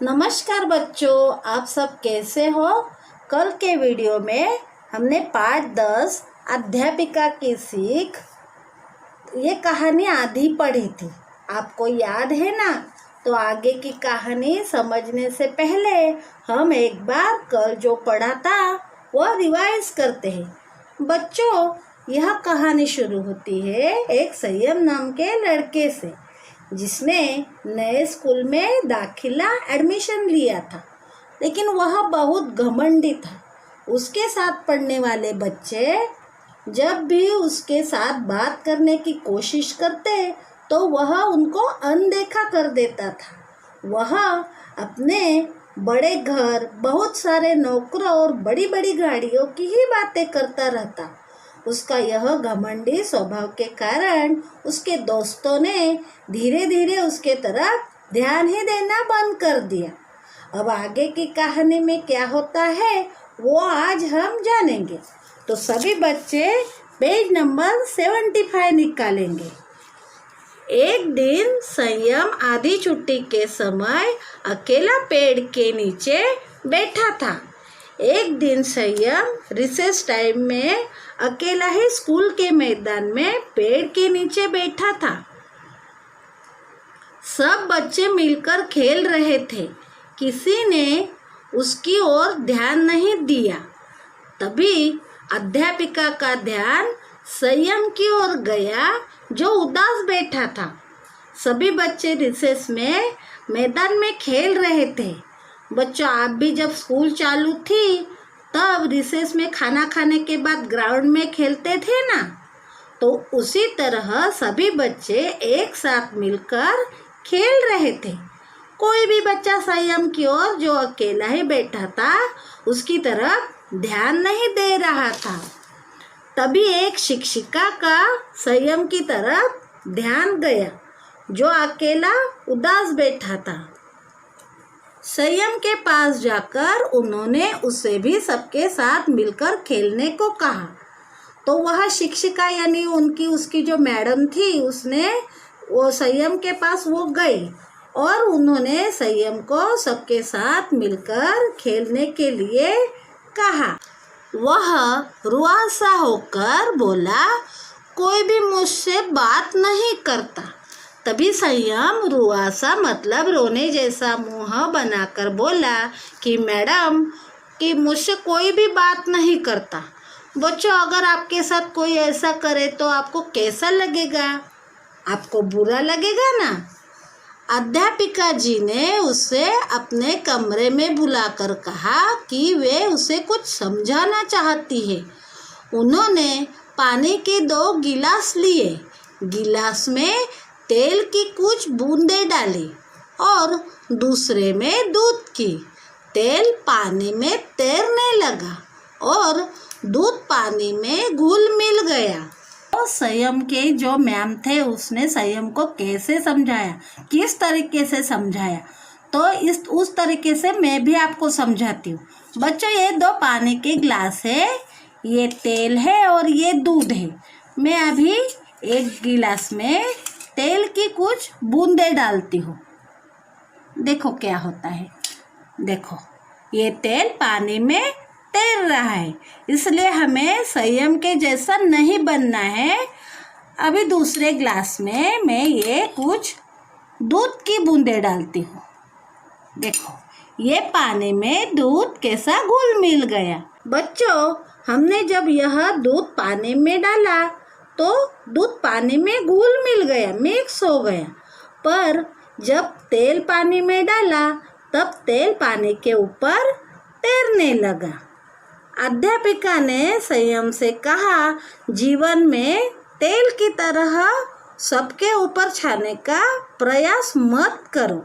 नमस्कार बच्चों, आप सब कैसे हो। कल के वीडियो में हमने पाठ 10 अध्यापिका की सीख ये कहानी आधी पढ़ी थी। आपको याद है ना? तो आगे की कहानी समझने से पहले हम एक बार कल जो पढ़ा था वह रिवाइज करते हैं। बच्चों, यह कहानी शुरू होती है एक संयम नाम के लड़के से, जिसने नए स्कूल में दाखिला एडमिशन लिया था, लेकिन वह बहुत घमंडी था। उसके साथ पढ़ने वाले बच्चे जब भी उसके साथ बात करने की कोशिश करते तो वह उनको अनदेखा कर देता था। वह अपने बड़े घर, बहुत सारे नौकरों और बड़ी बड़ी गाड़ियों की ही बातें करता रहता। उसका यह घमंडी स्वभाव के कारण उसके दोस्तों ने धीरे धीरे उसके तरफ ध्यान ही देना बंद कर दिया। अब आगे की कहानी में क्या होता है वो आज हम जानेंगे। तो सभी बच्चे पेज नंबर 75 निकालेंगे। एक दिन संयम आधी छुट्टी के समय अकेला पेड़ के नीचे बैठा था। एक दिन संयम रिसेस टाइम में अकेला ही स्कूल के मैदान में पेड़ के नीचे बैठा था। सब बच्चे मिलकर खेल रहे थे। किसी ने उसकी ओर ध्यान नहीं दिया। तभी अध्यापिका का ध्यान संयम की ओर गया, जो उदास बैठा था। सभी बच्चे रिसेस में मैदान में खेल रहे थे। बच्चों, आप भी जब स्कूल चालू थी तब रिसेस में खाना खाने के बाद ग्राउंड में खेलते थे ना, तो उसी तरह सभी बच्चे एक साथ मिलकर खेल रहे थे। कोई भी बच्चा संयम की ओर, जो अकेला ही बैठा था, उसकी तरफ ध्यान नहीं दे रहा था। तभी एक शिक्षिका का संयम की तरफ ध्यान गया, जो अकेला उदास बैठा था। संयम के पास जाकर उन्होंने उसे भी सबके साथ मिलकर खेलने को कहा। तो वह शिक्षिका यानी उसकी जो मैडम थी, उसने वो संयम के पास वो गई और उन्होंने संयम को सबके साथ मिलकर खेलने के लिए कहा। वह रुआसा होकर बोला, कोई भी मुझसे बात नहीं करता। तभी संयम रुआसा मतलब रोने जैसा मुंह बनाकर बोला कि मैडम, कि मुझसे कोई भी बात नहीं करता। बच्चों, अगर आपके साथ कोई ऐसा करे तो आपको कैसा लगेगा? आपको बुरा लगेगा ना। अध्यापिका जी ने उसे अपने कमरे में बुलाकर कहा कि वे उसे कुछ समझाना चाहती है। उन्होंने पानी के 2 गिलास लिए, गिलास में तेल की कुछ बूंदें डाली और दूसरे में दूध की। तेल पानी में तैरने लगा और दूध पानी में घुल मिल गया। तो संयम के जो मैम थे, उसने संयम को कैसे समझाया, किस तरीके से समझाया, तो उस तरीके से मैं भी आपको समझाती हूँ। बच्चों, ये 2 पानी के गिलास है, ये तेल है और ये दूध है। मैं अभी एक गिलास में तेल की कुछ बूंदें डालती हूँ। देखो क्या होता है। देखो, ये तेल पानी में तैर रहा है, इसलिए हमें संयम के जैसा नहीं बनना है। अभी दूसरे ग्लास में मैं ये कुछ दूध की बूंदें डालती हूँ। देखो, ये पानी में दूध कैसा घुल मिल गया। बच्चों, हमने जब यह दूध पानी में डाला तो दूध पानी में घुल मिल गया, मिक्स हो गया। पर जब तेल पानी में डाला तब तेल पानी के ऊपर तैरने लगा। अध्यापिका ने संयम से कहा, जीवन में तेल की तरह सबके ऊपर छाने का प्रयास मत करो,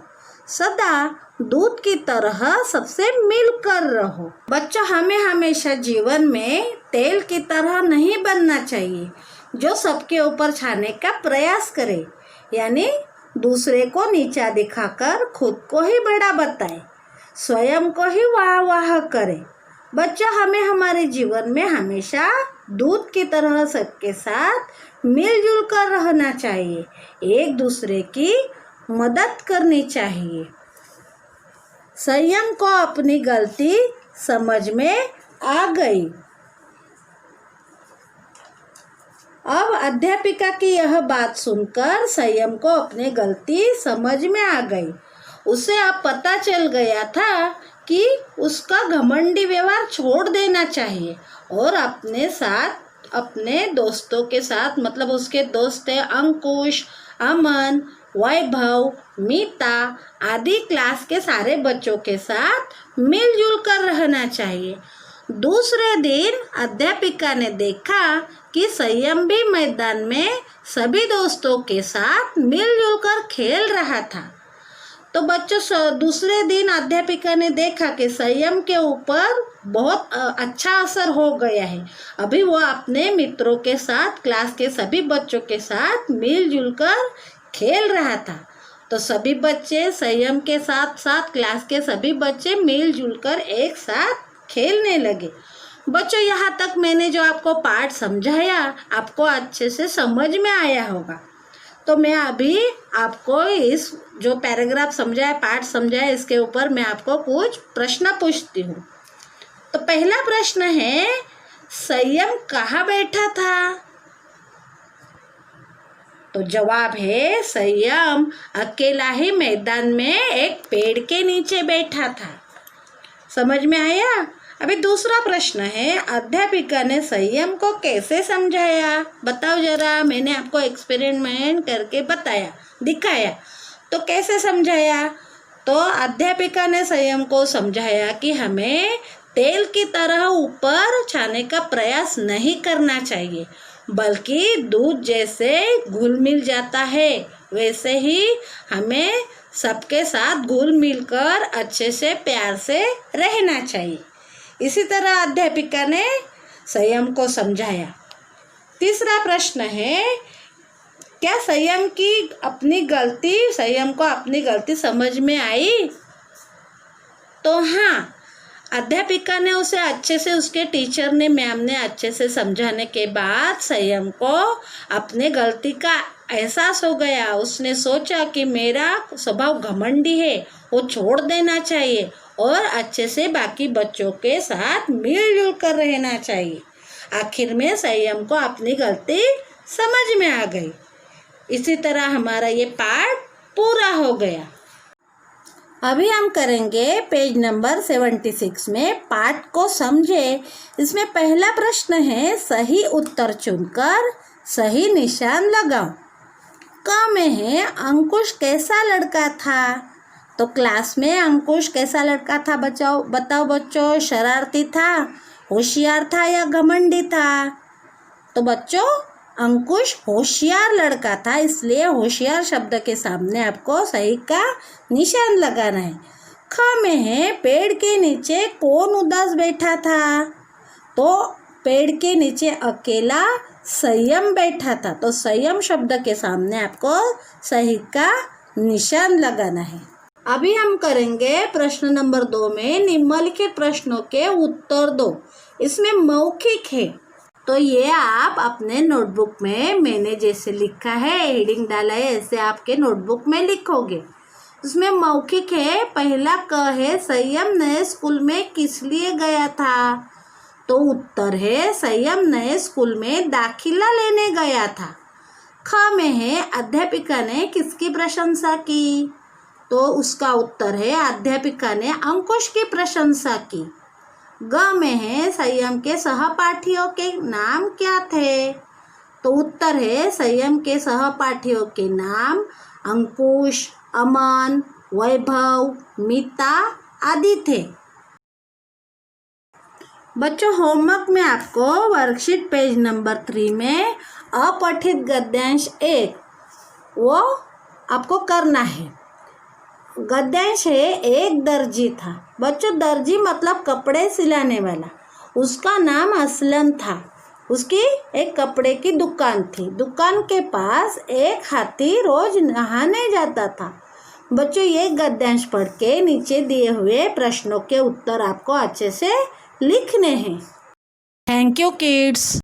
सदा दूध की तरह सबसे मिलकर रहो। बच्चों, हमें हमेशा जीवन में तेल की तरह नहीं बनना चाहिए, जो सबके ऊपर छाने का प्रयास करे, यानी दूसरे को नीचा दिखाकर खुद को ही बड़ा बताए, स्वयं को ही वाह वाह करे। बच्चों, हमें हमारे जीवन में हमेशा दूध की तरह सबके साथ मिलजुल कर रहना चाहिए, एक दूसरे की मदद करनी चाहिए। संयम को अपनी गलती समझ में आ गई। अब अध्यापिका की यह बात सुनकर संयम को अपनी गलती समझ में आ गई। उसे अब पता चल गया था कि उसका घमंडी व्यवहार छोड़ देना चाहिए और अपने दोस्तों के साथ, मतलब उसके दोस्त हैं अंकुश, अमन, वैभव, मीता आदि क्लास के सारे बच्चों के साथ मिलजुल कर रहना चाहिए। दूसरे दिन अध्यापिका ने देखा कि संयम भी मैदान में सभी दोस्तों के साथ मिलजुल कर खेल रहा था। तो बच्चों, दूसरे दिन अध्यापिका ने देखा कि संयम के ऊपर बहुत अच्छा असर हो गया है। अभी वो अपने मित्रों के साथ, क्लास के सभी बच्चों के साथ मिलजुल कर खेल रहा था। तो सभी बच्चे संयम के साथ साथ क्लास के सभी बच्चे मिलजुल कर एक साथ खेलने लगे। बच्चों, यहाँ तक मैंने जो आपको पाठ समझाया आपको अच्छे से समझ में आया होगा। तो मैं अभी आपको इस जो पैराग्राफ समझाया, पाठ समझाया, इसके ऊपर मैं आपको कुछ प्रश्न पूछती हूँ। तो पहला प्रश्न है, संयम कहाँ बैठा था? तो जवाब है, संयम अकेला ही मैदान में एक पेड़ के नीचे बैठा था। समझ में आया? अभी दूसरा प्रश्न है, अध्यापिका ने संयम को कैसे समझाया? बताओ जरा, मैंने आपको एक्सपेरिमेंट करके दिखाया। तो कैसे समझाया? तो अध्यापिका ने संयम को समझाया कि हमें तेल की तरह ऊपर छाने का प्रयास नहीं करना चाहिए, बल्कि दूध जैसे घुल मिल जाता है वैसे ही हमें सबके साथ घुल मिलकर अच्छे से प्यार से रहना चाहिए। इसी तरह अध्यापिका ने संयम को समझाया। तीसरा प्रश्न है, क्या संयम को अपनी गलती समझ में आई? तो हाँ, अध्यापिका ने उसे अच्छे से, उसके टीचर ने, मैम ने अच्छे से समझाने के बाद संयम को अपने गलती का एहसास हो गया। उसने सोचा कि मेरा स्वभाव घमंडी है, वो छोड़ देना चाहिए और अच्छे से बाकी बच्चों के साथ मिलजुल कर रहना चाहिए। आखिर में संयम को अपनी गलती समझ में आ गई। इसी तरह हमारा ये पाठ पूरा हो गया। अभी हम करेंगे पेज नंबर 76 में पाठ को समझे। इसमें पहला प्रश्न है, सही उत्तर चुनकर सही निशान लगाओ। क में है, अंकुश कैसा लड़का था? तो क्लास में अंकुश कैसा लड़का था? बताओ बच्चों, शरारती था, होशियार था या घमंडी था? तो बच्चों, अंकुश होशियार लड़का था, इसलिए होशियार शब्द के सामने आपको सही का निशान लगाना है। ख में है, पेड़ के नीचे कौन उदास बैठा था? तो पेड़ के नीचे अकेला संयम बैठा था, तो संयम शब्द के सामने आपको सही का निशान लगाना है। अभी हम करेंगे प्रश्न नंबर 2 में निम्नलिखित प्रश्नों के उत्तर दो। इसमें मौखिक है, तो ये आप अपने नोटबुक में मैंने जैसे लिखा है, हेडिंग डाला है, ऐसे आपके नोटबुक में लिखोगे। उसमें मौखिक है। पहला क है, संयम नए स्कूल में किस लिए गया था? तो उत्तर है, संयम नए स्कूल में दाखिला लेने गया था। ख में है, अध्यापिका ने किसकी प्रशंसा की? तो उसका उत्तर है, अध्यापिका ने अंकुश की प्रशंसा की। ग में है, संयम के सहपाठियों के नाम क्या थे? तो उत्तर है, संयम के सहपाठियों के नाम अंकुश, अमन, वैभव, मीता आदि थे। बच्चों, होमवर्क में आपको वर्कशीट पेज नंबर 3 में अपठित गद्यांश 1 वो आपको करना है। गद्यांश है, एक दर्जी था। बच्चों, दर्जी मतलब कपड़े सिलाने वाला। उसका नाम असलम था। उसकी एक कपड़े की दुकान थी। दुकान के पास एक हाथी रोज नहाने जाता था। बच्चों, ये गद्यांश पढ़ के नीचे दिए हुए प्रश्नों के उत्तर आपको अच्छे से लिखने हैं। Thank you kids.